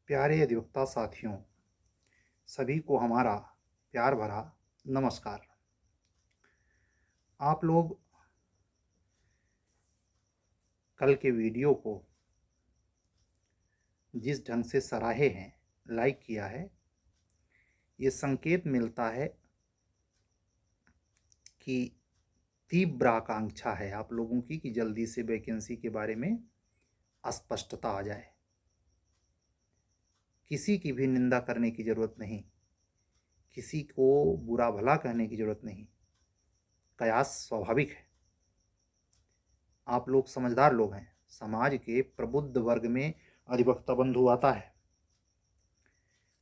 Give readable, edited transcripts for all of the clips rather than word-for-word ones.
प्यारे अधिवक्ता साथियों, सभी को हमारा प्यार भरा नमस्कार। आप लोग कल के वीडियो को जिस ढंग से सराहे हैं, लाइक किया है, ये संकेत मिलता है कि तीव्र आकांक्षा है आप लोगों की कि जल्दी से वैकेंसी के बारे में स्पष्टता आ जाए। किसी की भी निंदा करने की ज़रूरत नहीं, किसी को बुरा भला कहने की ज़रूरत नहीं। कयास स्वाभाविक है। आप लोग समझदार लोग हैं। समाज के प्रबुद्ध वर्ग में अधिवक्ता बंधु आता है।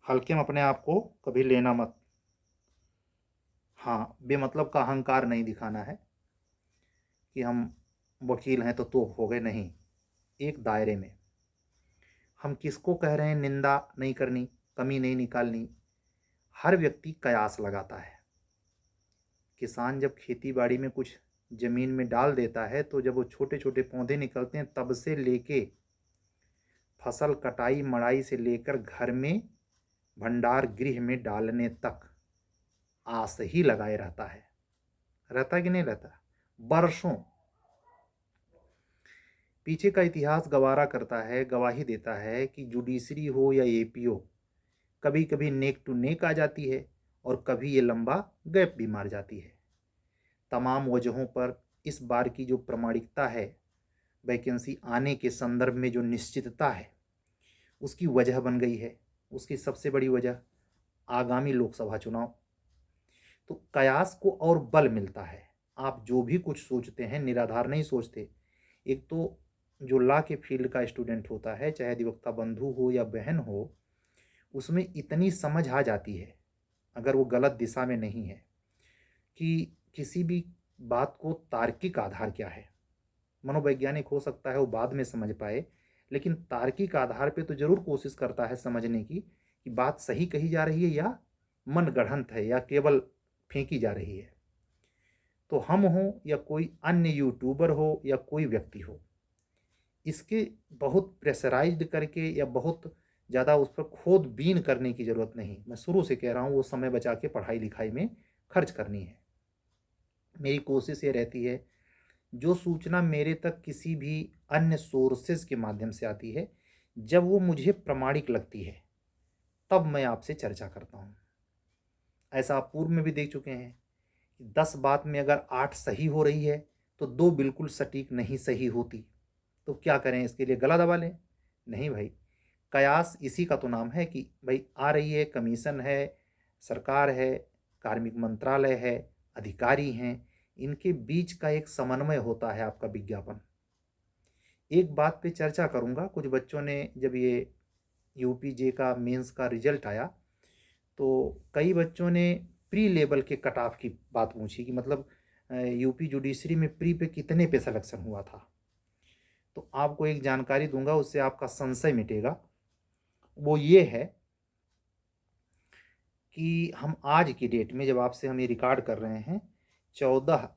हल्के में अपने आप को कभी लेना मत। हाँ, बेमतलब का अहंकार नहीं दिखाना है कि हम वकील हैं तो हो गए, नहीं। एक दायरे में हम किसको कह रहे हैं निंदा नहीं करनी, कमी नहीं निकालनी। हर व्यक्ति कयास लगाता है। किसान जब खेती बाड़ी में कुछ ज़मीन में डाल देता है तो जब वो छोटे छोटे पौधे निकलते हैं तब से लेके फसल कटाई मड़ाई से लेकर घर में भंडार गृह में डालने तक आस ही लगाए रहता कि नहीं रहता। वर्षों पीछे का इतिहास गवाही देता है कि जुडिशरी हो या एपीओ, कभी कभी नेक टू नेक आ जाती है और कभी ये लंबा गैप भी मार जाती है। तमाम वजहों पर इस बार की जो प्रामाणिकता है, वैकेंसी आने के संदर्भ में जो निश्चितता है, उसकी वजह बन गई है। उसकी सबसे बड़ी वजह आगामी लोकसभा चुनाव। तो कयास को और बल मिलता है। आप जो भी कुछ सोचते हैं निराधार नहीं सोचते। एक तो जो लॉ के फील्ड का स्टूडेंट होता है, चाहे अधिवक्ता बंधु हो या बहन हो, उसमें इतनी समझ आ जाती है, अगर वो गलत दिशा में नहीं है, कि किसी भी बात को तार्किक आधार क्या है। मनोवैज्ञानिक हो सकता है वो बाद में समझ पाए, लेकिन तार्किक आधार पे तो जरूर कोशिश करता है समझने की कि बात सही कही जा रही है या मन गढ़ंत है या केवल फेंकी जा रही है। तो हम हो या कोई अन्य यूट्यूबर हो या कोई व्यक्ति हो, इसके बहुत प्रेशराइज्ड करके या बहुत ज़्यादा उस पर खोद बीन करने की ज़रूरत नहीं। मैं शुरू से कह रहा हूँ वो समय बचा के पढ़ाई लिखाई में खर्च करनी है। मेरी कोशिश ये रहती है जो सूचना मेरे तक किसी भी अन्य सोर्सेज के माध्यम से आती है, जब वो मुझे प्रामाणिक लगती है तब मैं आपसे चर्चा करता हूँ। ऐसा आप पूर्व में भी देख चुके हैं कि 10 बात में अगर 8 सही हो रही है तो 2 बिल्कुल सटीक नहीं सही होती। तो क्या करें, इसके लिए गला दबा लें? नहीं भाई, कयास इसी का तो नाम है कि भाई आ रही है, कमीशन है, सरकार है, कार्मिक मंत्रालय है, अधिकारी हैं, इनके बीच का एक समन्वय होता है आपका विज्ञापन। एक बात पे चर्चा करूंगा। कुछ बच्चों ने जब ये यूपीजे का मेंस का रिजल्ट आया तो कई बच्चों ने प्री लेवल के कट ऑफ की बात पूछी कि मतलब यूपी जुडिशरी में प्री पे कितने पे सिलेक्शन हुआ था। तो आपको एक जानकारी दूंगा, उससे आपका संशय मिटेगा। वो ये है कि हम आज की डेट में जब आपसे हम ये रिकॉर्ड कर रहे हैं 14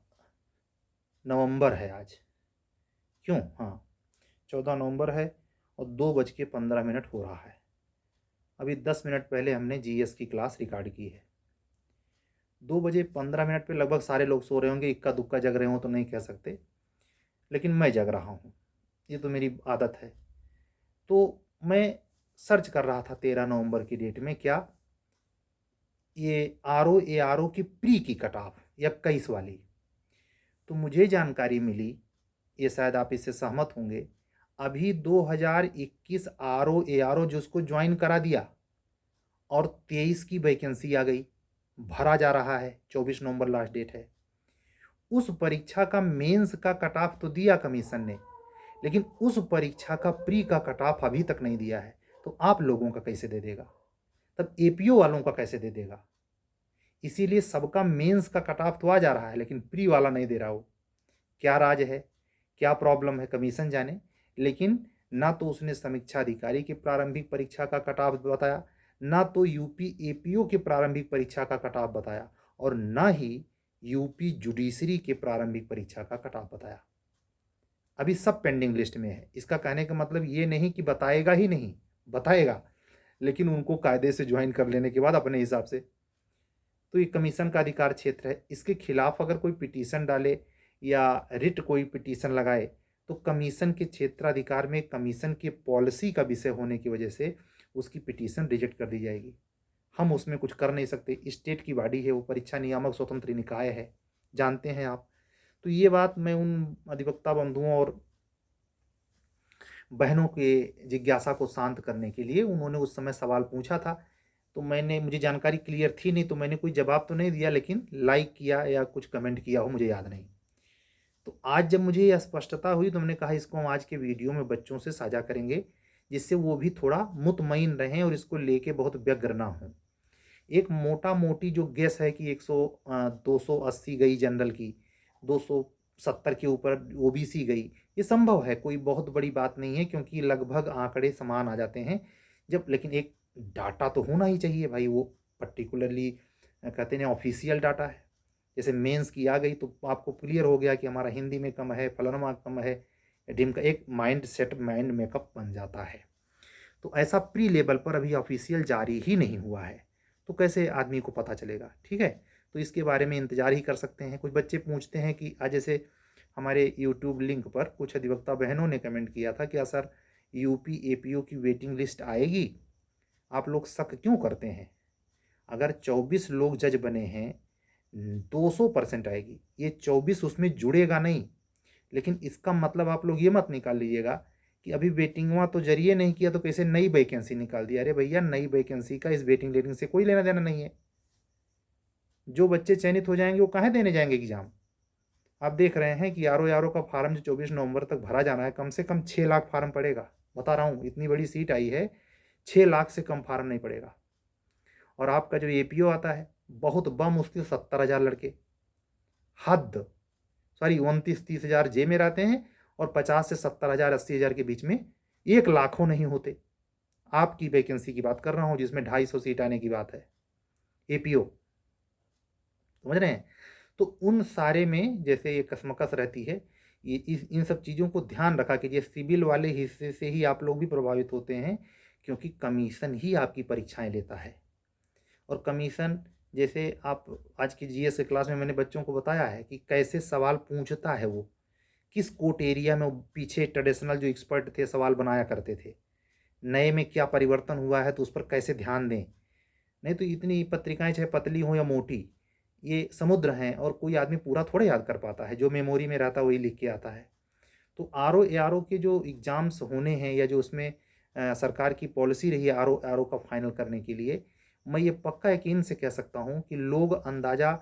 नवंबर है आज। क्यों? हाँ, 14 नवंबर है और 2:15 हो रहा है। अभी 10 मिनट पहले हमने जीएस की क्लास रिकॉर्ड की है। 2:15 पे लगभग सारे लोग सो रहे होंगे, इक्का दुक्का जग रहे हो तो नहीं कह सकते, लेकिन मैं जग रहा हूँ, ये तो मेरी आदत है। तो मैं सर्च कर रहा था 13 नवंबर की डेट में, क्या ये आर ओ की प्री की कट ऑफ या 21 वाली। तो मुझे जानकारी मिली, ये शायद आप इससे सहमत होंगे, अभी 2021 आर ओ जिसको ज्वाइन करा दिया और 23 की वैकेंसी आ गई, भरा जा रहा है। 24 नवंबर लास्ट डेट है। उस परीक्षा का मेंस का कट ऑफ तो दिया कमीशन ने, लेकिन उस परीक्षा का प्री का कट ऑफ अभी तक नहीं दिया है। तो आप लोगों का कैसे दे देगा? तब एपीओ वालों का कैसे दे देगा? इसीलिए सबका मेंस का कट ऑफ तो आ जा रहा है लेकिन प्री वाला नहीं दे रहा हो। क्या राज है, क्या प्रॉब्लम है, कमीशन जाने। लेकिन ना तो उसने समीक्षा अधिकारी की प्रारंभिक परीक्षा का कट ऑफ बताया, ना तो यूपी एपीओ की प्रारंभिक परीक्षा का कट ऑफ बताया, और ना ही यूपी जुडिशरी के प्रारंभिक परीक्षा का कट ऑफ बताया। अभी सब पेंडिंग लिस्ट में है। इसका कहने का मतलब ये नहीं कि बताएगा ही नहीं, बताएगा, लेकिन उनको कायदे से ज्वाइन कर लेने के बाद अपने हिसाब से। तो ये कमीशन का अधिकार क्षेत्र है, इसके खिलाफ अगर कोई पिटीशन डाले या रिट कोई पिटीशन लगाए तो कमीशन के क्षेत्राधिकार में कमीशन की पॉलिसी का विषय होने की वजह से उसकी पिटीशन रिजेक्ट कर दी जाएगी। हम उसमें कुछ कर नहीं सकते, स्टेट की बॉडी है वो, परीक्षा नियामक स्वतंत्र निकाय है, जानते हैं आप। तो ये बात मैं उन अधिवक्ता बंधुओं और बहनों के जिज्ञासा को शांत करने के लिए उन्होंने उस समय सवाल पूछा था, तो मुझे जानकारी क्लियर थी नहीं, तो मैंने कोई जवाब तो नहीं दिया, लेकिन लाइक किया या कुछ कमेंट किया हो मुझे याद नहीं। तो आज जब मुझे यह स्पष्टता हुई तो मैंने कहा इसको हम आज के वीडियो में बच्चों से साझा करेंगे, जिससे वो भी थोड़ा मुतमईन रहें और इसको लेके बहुत व्यग्र ना हों। एक मोटा मोटी जो गेस है कि 280 गई जनरल की, 270 के ऊपर ओबीसी गई, ये संभव है, कोई बहुत बड़ी बात नहीं है, क्योंकि लगभग आंकड़े समान आ जाते हैं जब। लेकिन एक डाटा तो होना ही चाहिए भाई, वो पर्टिकुलरली कहते हैं ऑफिशियल डाटा है। जैसे मेंस की आ गई तो आपको क्लियर हो गया कि हमारा हिंदी में कम है, फलाना कम है, ढिम का एक माइंड सेट, माइंड मेकअप बन जाता है। तो ऐसा प्री लेवल पर अभी ऑफिशियल जारी ही नहीं हुआ है, तो कैसे आदमी को पता चलेगा? ठीक है, तो इसके बारे में इंतजार ही कर सकते हैं। कुछ बच्चे पूछते हैं कि आज जैसे हमारे यूट्यूब लिंक पर कुछ अधिवक्ता बहनों ने कमेंट किया था, क्या सर यूपी एपीओ की वेटिंग लिस्ट आएगी? आप लोग शक क्यों करते हैं? अगर 24 लोग जज बने हैं, 200% आएगी। ये 24 उसमें जुड़ेगा नहीं, लेकिन इसका मतलब आप लोग ये मत निकाल लीजिएगा कि अभी वेटिंगवा तो जरिए नहीं किया तो कैसे नई वैकेंसी निकाल दिया। अरे भैया, नई वैकेंसी का इस वेटिंग लिस्ट से कोई लेना देना नहीं है। जो बच्चे चयनित हो जाएंगे वो काहे देने जाएंगे एग्जाम? आप देख रहे हैं कि आर का फार्म जो 24 नवंबर तक भरा जाना है, कम से कम 6 लाख फार्म पड़ेगा। बता रहा हूँ, इतनी बड़ी सीट आई है, 6 लाख से कम फार्म नहीं पड़ेगा। और आपका जो एपीओ आता है, बहुत बम उसके 70,000 लड़के, हद, सॉरी 29-30 हज़ार जे में रहते हैं, और 50 से 70,000 80,000 के बीच में 1 लाखों नहीं होते। आपकी वैकेंसी की बात कर रहा हूं जिसमें 250 सीट आने की बात है, एपीओ, समझ रहे हैं? तो उन सारे में जैसे ये कसमकस रहती है, ये इन सब चीज़ों को ध्यान रखा कीजिए। सिविल वाले हिस्से से ही आप लोग भी प्रभावित होते हैं, क्योंकि कमीशन ही आपकी परीक्षाएं लेता है। और कमीशन, जैसे आप आज की जीएस के क्लास में मैंने बच्चों को बताया है कि कैसे सवाल पूछता है वो, किस कोट एरिया में। वो पीछे ट्रेडिशनल जो एक्सपर्ट थे सवाल बनाया करते थे, नए में क्या परिवर्तन हुआ है तो उस पर कैसे ध्यान दें। नहीं तो इतनी पत्रिकाएं चाहे पतली हो या मोटी, ये समुद्र हैं और कोई आदमी पूरा थोड़े याद कर पाता है, जो मेमोरी में रहता है वही लिख के आता है। तो आर ओ के जो एग्ज़ाम्स होने हैं या जो उसमें सरकार की पॉलिसी रही है आर ओ का फाइनल करने के लिए, मैं ये पक्का यकीन से कह सकता हूँ कि लोग अंदाज़ा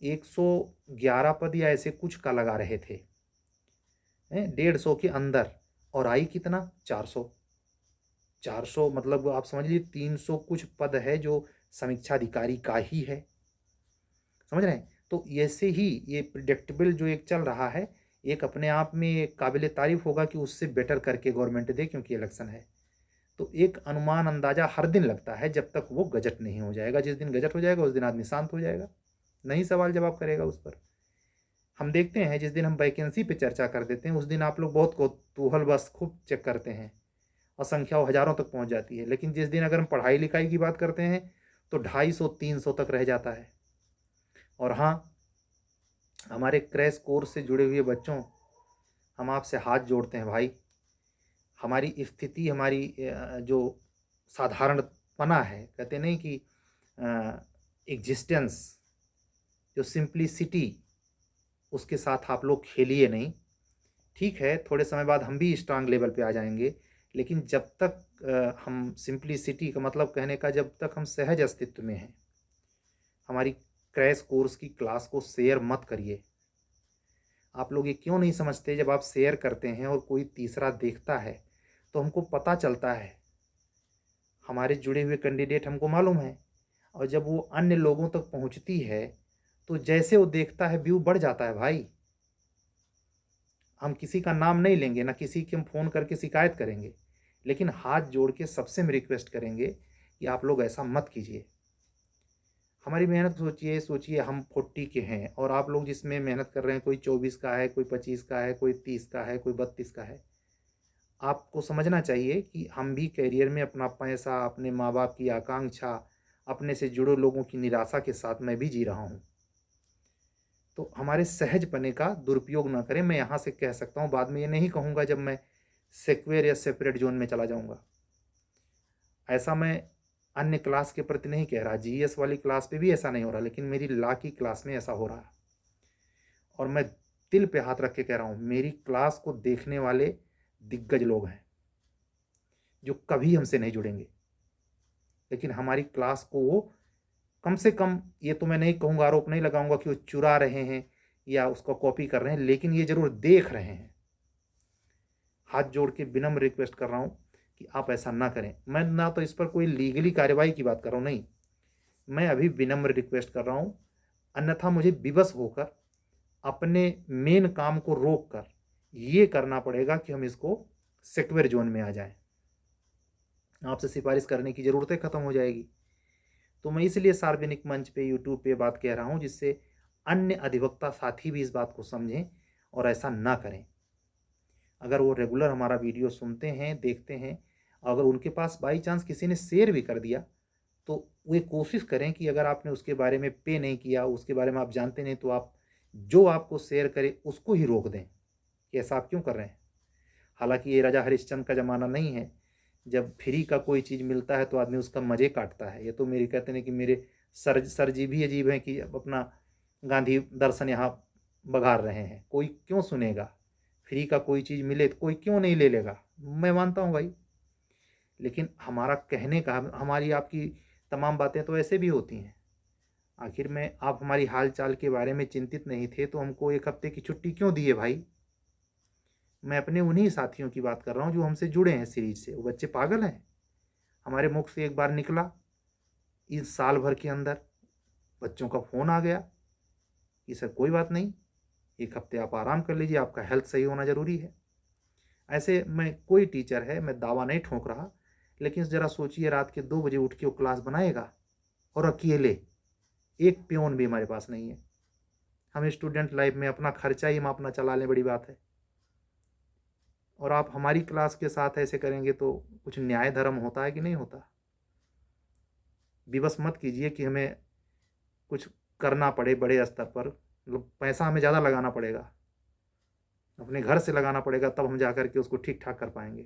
111 पद या ऐसे कुछ का लगा रहे थे, 150 के अंदर, और आई कितना, 400। 400 मतलब आप समझ लीजिए 300 कुछ पद है जो समीक्षा अधिकारी का ही है, समझ रहे हैं? तो ऐसे ही ये प्रिडिक्टेबल जो एक चल रहा है, एक अपने आप में काबिल तारीफ होगा कि उससे बेटर करके गवर्नमेंट दे, क्योंकि इलेक्शन है। तो एक अनुमान अंदाजा हर दिन लगता है जब तक वो गजट नहीं हो जाएगा। जिस दिन गजट हो जाएगा उस दिन आदमी शांत हो जाएगा, नहीं सवाल जवाब करेगा उस पर। हम देखते हैं जिस दिन हम वैकेंसी पे चर्चा कर देते हैं उस दिन आप लोग बहुत कौतूहल बस खूब चेक करते हैं और संख्या हजारों तक पहुंच जाती है। लेकिन जिस दिन अगर हम पढ़ाई लिखाई की बात करते हैं तो 250-300 तक रह जाता है। और हाँ, हमारे क्रैश कोर्स से जुड़े हुए बच्चों, हम आपसे हाथ जोड़ते हैं भाई। हमारी स्थिति, हमारी जो साधारणपना है, कहते नहीं कि एग्जिस्टेंस, जो सिंप्लिसिटी, उसके साथ आप लोग खेलिए नहीं। ठीक है, थोड़े समय बाद हम भी स्ट्रांग लेवल पे आ जाएंगे, लेकिन जब तक हम सिंप्लिसिटी का मतलब कहने का, जब तक हम सहज अस्तित्व में हैं, हमारी क्रैश कोर्स की क्लास को शेयर मत करिए। आप लोग ये क्यों नहीं समझते, जब आप शेयर करते हैं और कोई तीसरा देखता है तो हमको पता चलता है, हमारे जुड़े हुए कैंडिडेट हमको मालूम है, और जब वो अन्य लोगों तक पहुंचती है तो जैसे वो देखता है व्यू बढ़ जाता है भाई। हम किसी का नाम नहीं लेंगे, ना किसी की हम फ़ोन करके शिकायत करेंगे, लेकिन हाथ जोड़ के सबसे हम रिक्वेस्ट करेंगे कि आप लोग ऐसा मत कीजिए। हमारी मेहनत सोचिए, सोचिए हम 40 के हैं और आप लोग जिसमें मेहनत कर रहे हैं, कोई 24 का है, कोई 25 का है, कोई 30 का है, कोई 32 का है। आपको समझना चाहिए कि हम भी करियर में अपना पैसा, अपने माँ-बाप की आकांक्षा, अपने से जुड़े लोगों की निराशा के साथ मैं भी जी रहा हूँ। तो हमारे सहजपने का दुरुपयोग ना करें। मैं यहाँ से कह सकता हूँ, बाद में ये नहीं कहूँगा जब मैं सिक्योर या सेपरेट ज़ोन में चला जाऊँगा। ऐसा मैं अन्य क्लास के प्रति नहीं कह रहा, जीएस वाली क्लास पे भी ऐसा नहीं हो रहा, लेकिन मेरी लॉ की क्लास में ऐसा हो रहा है। और मैं दिल पे हाथ रख के कह रहा हूँ, मेरी क्लास को देखने वाले दिग्गज लोग हैं, जो कभी हमसे नहीं जुड़ेंगे। लेकिन हमारी क्लास को वो कम से कम, ये तो मैं नहीं कहूँगा, आरोप नहीं लगाऊँगा कि वो चुरा रहे हैं या उसको कॉपी कर रहे हैं, लेकिन ये ज़रूर देख रहे हैं। हाथ जोड़ के विनम्र रिक्वेस्ट कर रहा हूँ कि आप ऐसा ना करें। मैं ना तो इस पर कोई लीगली कार्रवाई की बात कर रहा हूँ, नहीं। मैं अभी विनम्र रिक्वेस्ट कर रहा हूँ, अन्यथा मुझे विवश होकर अपने मेन काम को रोक कर ये करना पड़ेगा कि हम इसको सिक्योर जोन में आ जाएं। आपसे सिफारिश करने की ज़रूरतें ख़त्म हो जाएगी। तो मैं इसलिए सार्वजनिक मंच पे, यूट्यूब पे बात कह रहा हूँ, जिससे अन्य अधिवक्ता साथी भी इस बात को समझें और ऐसा ना करें। अगर वो रेगुलर हमारा वीडियो सुनते हैं, देखते हैं, अगर उनके पास बाई चांस किसी ने शेयर भी कर दिया, तो वे कोशिश करें कि अगर आपने उसके बारे में पे नहीं किया, उसके बारे में आप जानते नहीं, तो आप जो आपको शेयर करे उसको ही रोक दें कि ऐसा आप क्यों कर रहे हैं। हालांकि ये राजा हरिश्चंद्र का ज़माना नहीं है, जब फ्री का कोई चीज़ मिलता है तो आदमी उसका मज़े काटता है। ये तो मेरी कहते हैं कि मेरे सर जी भी अजीब हैं कि अपना गांधी दर्शन यहाँ बघार रहे हैं। कोई क्यों सुनेगा? फ्री का कोई चीज़ मिले तो कोई क्यों नहीं ले लेगा? मैं मानता हूँ भाई, लेकिन हमारा कहने का, हमारी आपकी तमाम बातें तो ऐसे भी होती हैं। आखिर में आप हमारी हाल चाल के बारे में चिंतित नहीं थे तो हमको 1 हफ्ते की छुट्टी क्यों दी है भाई? मैं अपने उन्हीं साथियों की बात कर रहा हूँ जो हमसे जुड़े हैं सीरीज से। वो बच्चे पागल हैं? हमारे मुख से एक बार निकला, इस साल भर के अंदर बच्चों का फ़ोन आ गया कि सर कोई बात नहीं, 1 हफ्ते आप आराम कर लीजिए, आपका हेल्थ सही होना ज़रूरी है। ऐसे में कोई टीचर है, मैं दावा नहीं ठोक रहा, लेकिन ज़रा सोचिए, रात के 2 बजे उठ के वो क्लास बनाएगा, और अकेले, एक पियोन भी हमारे पास नहीं है। हम स्टूडेंट लाइफ में अपना खर्चा ही हम अपना चला लें, बड़ी बात है। और आप हमारी क्लास के साथ ऐसे करेंगे तो कुछ न्याय धर्म होता है कि नहीं होता? विवश मत कीजिए कि हमें कुछ करना पड़े बड़े स्तर पर, मतलब पैसा हमें ज़्यादा लगाना पड़ेगा, अपने घर से लगाना पड़ेगा, तब हम जा कर के उसको ठीक ठाक कर पाएंगे।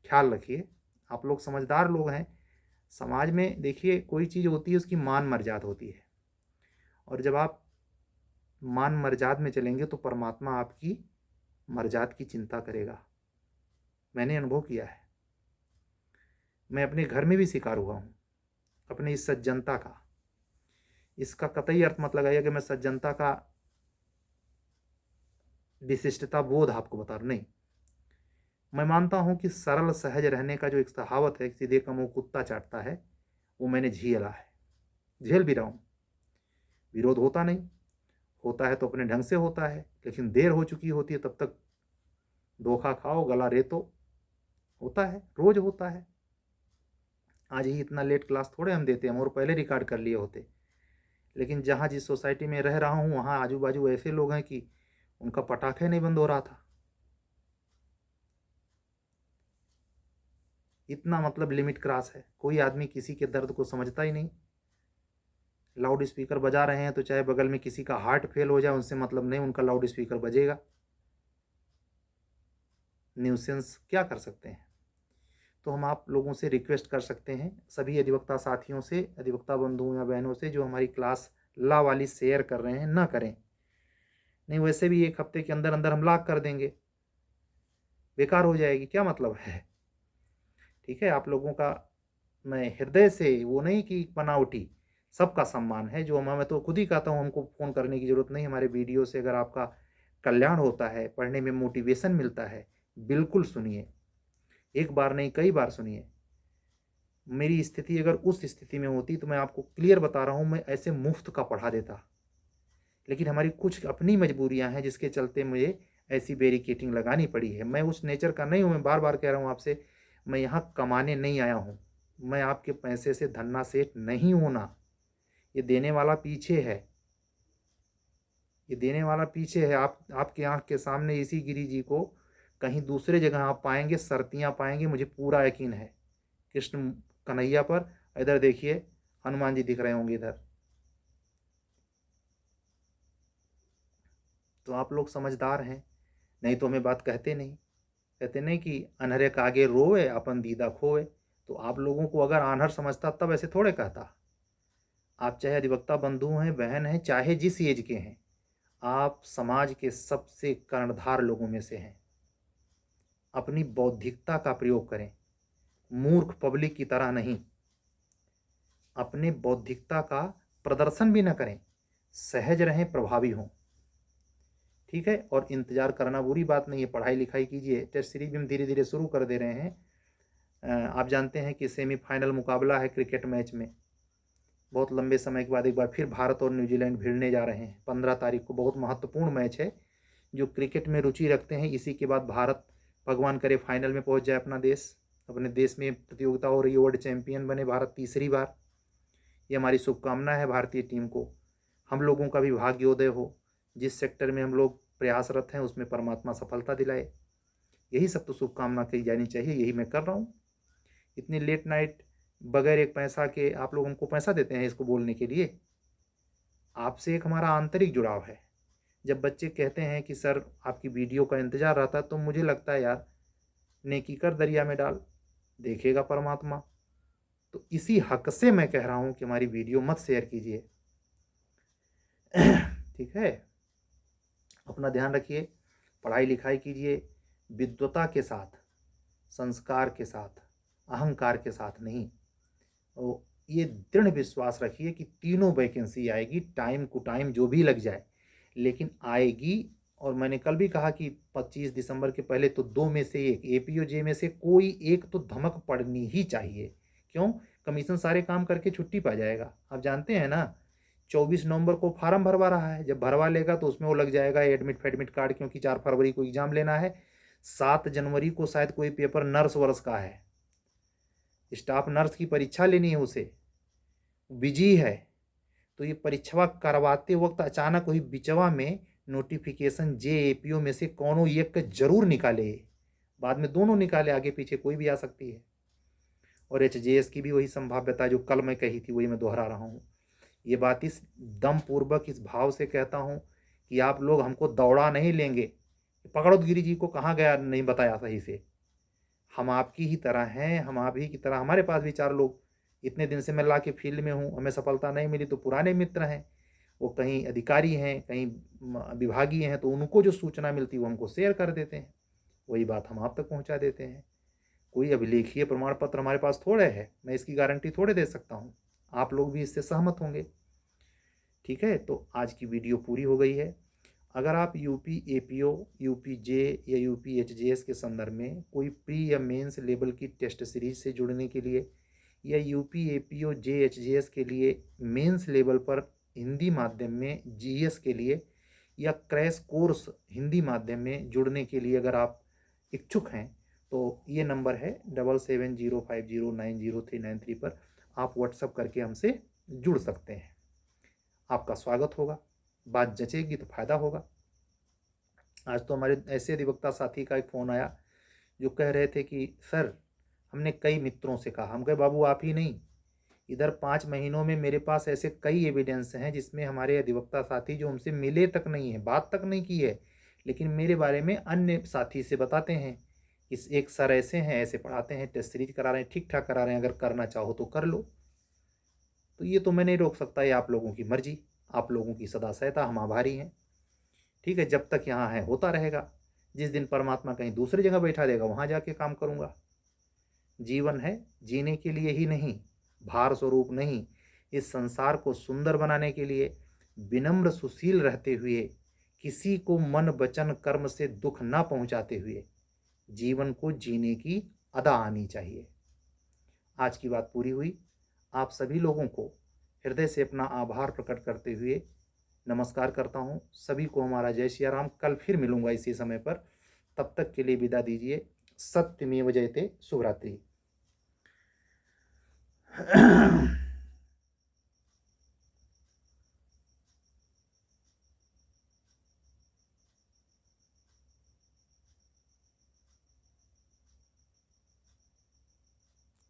ख्याल रखिए, आप लोग समझदार लोग हैं। समाज में देखिए, कोई चीज़ होती है उसकी मान मर्यादा होती है, और जब आप मान मर्यादा में चलेंगे तो परमात्मा आपकी मर्यादा की चिंता करेगा। मैंने अनुभव किया है, मैं अपने घर में भी शिकार हुआ हूँ अपनी इस सज्जनता का। इसका कतई अर्थ मत लगाइए कि मैं सज्जनता का विशिष्टता बोध आपको बता रहा, नहीं। मैं मानता हूं कि सरल सहज रहने का जो एक कहावत है, सीधे का मुंह कुत्ता चाटता है, वो मैंने झेला है, झेल भी रहा हूं। विरोध होता नहीं, होता है तो अपने ढंग से होता है, लेकिन देर हो चुकी होती है, तब तक धोखा खाओ गला रेतो, होता है, रोज होता है। आज ही इतना लेट क्लास थोड़े हम देते हैं, और पहले रिकॉर्ड कर लिए होते। लेकिन जहाँ जिस सोसाइटी में रह रहा हूँ, वहाँ आजू बाजू ऐसे लोग हैं कि उनका पटाखे नहीं बंद हो रहा था। इतना मतलब लिमिट क्रॉस है, कोई आदमी किसी के दर्द को समझता ही नहीं। लाउड स्पीकर बजा रहे हैं तो चाहे बगल में किसी का हार्ट फेल हो जाए, उनसे मतलब नहीं, उनका लाउड स्पीकर बजेगा। न्यूसेंस क्या कर सकते हैं? तो हम आप लोगों से रिक्वेस्ट कर सकते हैं, सभी अधिवक्ता साथियों से, अधिवक्ता बंधुओं या बहनों से, जो हमारी क्लास ला वाली शेयर कर रहे हैं, ना करें। नहीं, वैसे भी 1 हफ्ते के अंदर अंदर हम लाख कर देंगे, बेकार हो जाएगी, क्या मतलब है? ठीक है, आप लोगों का मैं हृदय से, वो नहीं कि बनावटी, सबका सम्मान है। जो मैं तो खुद ही कहता हूँ, हमको फ़ोन करने की ज़रूरत नहीं। हमारे वीडियो से अगर आपका कल्याण होता है, पढ़ने में मोटिवेशन मिलता है, बिल्कुल सुनिए। एक बार नहीं, कई बार सुनिए। मेरी स्थिति अगर उस स्थिति में होती तो मैं आपको क्लियर बता रहा हूँ, मैं ऐसे मुफ्त का पढ़ा देता। लेकिन हमारी कुछ अपनी मजबूरियाँ हैं, जिसके चलते मुझे ऐसी बैरिकेटिंग लगानी पड़ी है। मैं उस नेचर का नहीं हूँ, मैं बार बार कह रहा हूँ आपसे, मैं यहाँ कमाने नहीं आया हूँ। मैं आपके पैसे से धन्ना सेठ नहीं होना। ये देने वाला पीछे है, ये देने वाला पीछे है। आप आपकी आंख के सामने इसी गिरी जी को कहीं दूसरे जगह आप पाएंगे शर्तियाँ पाएंगे, मुझे पूरा यकीन है कृष्ण कन्हैया पर। इधर देखिए हनुमान जी दिख रहे होंगे इधर। तो आप लोग समझदार हैं, नहीं तो हमें बात कहते नहीं। कहते नहीं कि अनहरे का आगे रोए अपन दीदा खोए। तो आप लोगों को अगर आन्हर समझता तब ऐसे थोड़े कहता। आप चाहे अधिवक्ता बंधु हैं, बहन हैं, चाहे जिस एज के हैं, आप समाज के सबसे कर्णधार लोगों में से हैं। अपनी बौद्धिकता का प्रयोग करें, मूर्ख पब्लिक की तरह नहीं। अपने बौद्धिकता का प्रदर्शन भी न करें, सहज रहें, प्रभावी हों। ठीक है, और इंतजार करना बुरी बात नहीं है, पढ़ाई लिखाई कीजिए। टेस्ट सीरीज भी हम धीरे धीरे शुरू कर दे रहे हैं। आप जानते हैं कि सेमीफाइनल मुकाबला है क्रिकेट मैच में। बहुत लंबे समय के बाद एक बार फिर भारत और न्यूजीलैंड भिड़ने जा रहे हैं 15 तारीख को। बहुत महत्वपूर्ण मैच है। जो क्रिकेट में रुचि रखते हैं, इसी के बाद भारत भगवान करे फाइनल में पहुंच जाए। अपने देश में प्रतियोगिता हो रही है, वर्ल्ड चैंपियन बने भारत तीसरी बार। ये हमारी शुभकामना है भारतीय टीम को। हम लोगों का भी भाग्योदय हो। जिस सेक्टर में हम लोग प्रयासरत हैं उसमें परमात्मा सफलता दिलाए। यही सब तो शुभकामना की जानी चाहिए, यही मैं कर रहा हूँ। इतनी लेट नाइट बगैर एक पैसा के आप लोग हमको पैसा देते हैं इसको बोलने के लिए। आपसे एक हमारा आंतरिक जुड़ाव है। जब बच्चे कहते हैं कि सर आपकी वीडियो का इंतजार रहता, तो मुझे लगता है यार नेकी कर दरिया में डाल, देखेगा परमात्मा। तो इसी हक से मैं कह रहा हूँ कि हमारी वीडियो मत शेयर कीजिए। ठीक है, अपना ध्यान रखिए, पढ़ाई लिखाई कीजिए विद्वता के साथ, संस्कार के साथ, अहंकार के साथ नहीं। तो ये दृढ़ विश्वास रखिए कि तीनों वैकेंसी आएगी, टाइम टू टाइम जो भी लग जाए, लेकिन आएगी। और मैंने कल भी कहा कि 25 दिसंबर के पहले तो 2 में से एक APOJ में से कोई एक तो धमक पड़नी ही चाहिए। क्यों? कमीशन सारे काम करके छुट्टी पा जाएगा। आप जानते हैं ना, 24 नवंबर को फार्म भरवा रहा है। जब भरवा लेगा तो उसमें वो लग जाएगा एडमिट फेडमिट कार्ड, क्योंकि 4 फरवरी को एग्जाम लेना है। 7 जनवरी को शायद कोई पेपर नर्स वर्स का है, स्टाफ नर्स की परीक्षा लेनी है, उसे बिजी है। तो ये परीक्षा करवाते वक्त अचानक वही बिचवा में नोटिफिकेशन JAPO में से कोनो एक जरूर निकाले। बाद में दोनों निकाले, आगे पीछे कोई भी आ सकती है। और HJS की भी वही संभाव्यता जो कल मैं कही थी, वही मैं दोहरा रहा हूँ। ये बात इस दम पूर्वक, इस भाव से कहता हूँ कि आप लोग हमको दौड़ा नहीं लेंगे। पकड़ो गिरी जी को, कहाँ गया नहीं बताया सही से। हम आपकी ही तरह हैं, हम आप ही की तरह। हमारे पास भी 4 लोग, इतने दिन से मैं ला के फील्ड में हूँ, हमें सफलता नहीं मिली तो पुराने मित्र हैं, वो कहीं अधिकारी हैं, कहीं विभागीय हैं, तो उनको जो सूचना मिलती है वो हमको शेयर कर देते हैं। वही बात हम आप तक पहुँचा देते हैं। कोई अभिलेखीय प्रमाण पत्र हमारे पास थोड़े है, मैं इसकी गारंटी थोड़े दे सकता हूँ। आप लोग भी इससे सहमत होंगे। ठीक है, तो आज की वीडियो पूरी हो गई है। अगर आप UP-APO, UP-J या UP-HJS के संदर्भ में कोई प्री या मेंस लेवल की टेस्ट सीरीज से जुड़ने के लिए, या UP-APO JHJS के लिए मेंस लेवल पर हिंदी माध्यम में GS के लिए, या क्रैश कोर्स हिंदी माध्यम में जुड़ने के लिए अगर आप इच्छुक हैं, तो ये नंबर है 7705090393 पर आप व्हाट्सअप करके हमसे जुड़ सकते हैं। आपका स्वागत होगा, बात जचेगी तो फायदा होगा। आज तो हमारे ऐसे अधिवक्ता साथी का एक फ़ोन आया जो कह रहे थे कि सर हमने कई मित्रों से कहा। हम कहे बाबू आप ही नहीं, इधर 5 महीनों में मेरे पास ऐसे कई एविडेंस हैं जिसमें हमारे अधिवक्ता साथी जो हमसे मिले तक नहीं है, बात तक नहीं की है, लेकिन मेरे बारे में अन्य साथी से बताते हैं इस एक सर ऐसे हैं, ऐसे पढ़ाते हैं, टेस्ट सीरीज करा रहे हैं, ठीक ठाक करा रहे हैं, अगर करना चाहो तो कर लो। तो ये तो मैं नहीं रोक सकता, ये आप लोगों की मर्जी, आप लोगों की सदा सहायता, हम आभारी हैं। ठीक है, जब तक यहाँ है होता रहेगा। जिस दिन परमात्मा कहीं दूसरी जगह बैठा देगा वहाँ जाके काम करूँगा। जीवन है जीने के लिए ही नहीं, भार स्वरूप नहीं, इस संसार को सुंदर बनाने के लिए, विनम्र सुशील रहते हुए, किसी को मन वचन कर्म से दुख ना पहुँचाते हुए जीवन को जीने की अदा आनी चाहिए। आज की बात पूरी हुई। आप सभी लोगों को हृदय से अपना आभार प्रकट करते हुए नमस्कार करता हूँ। सभी को हमारा जय सिया राम। कल फिर मिलूंगा इसी समय पर, तब तक के लिए विदा दीजिए। सत्यमेव जयते। शुभ रात्रि।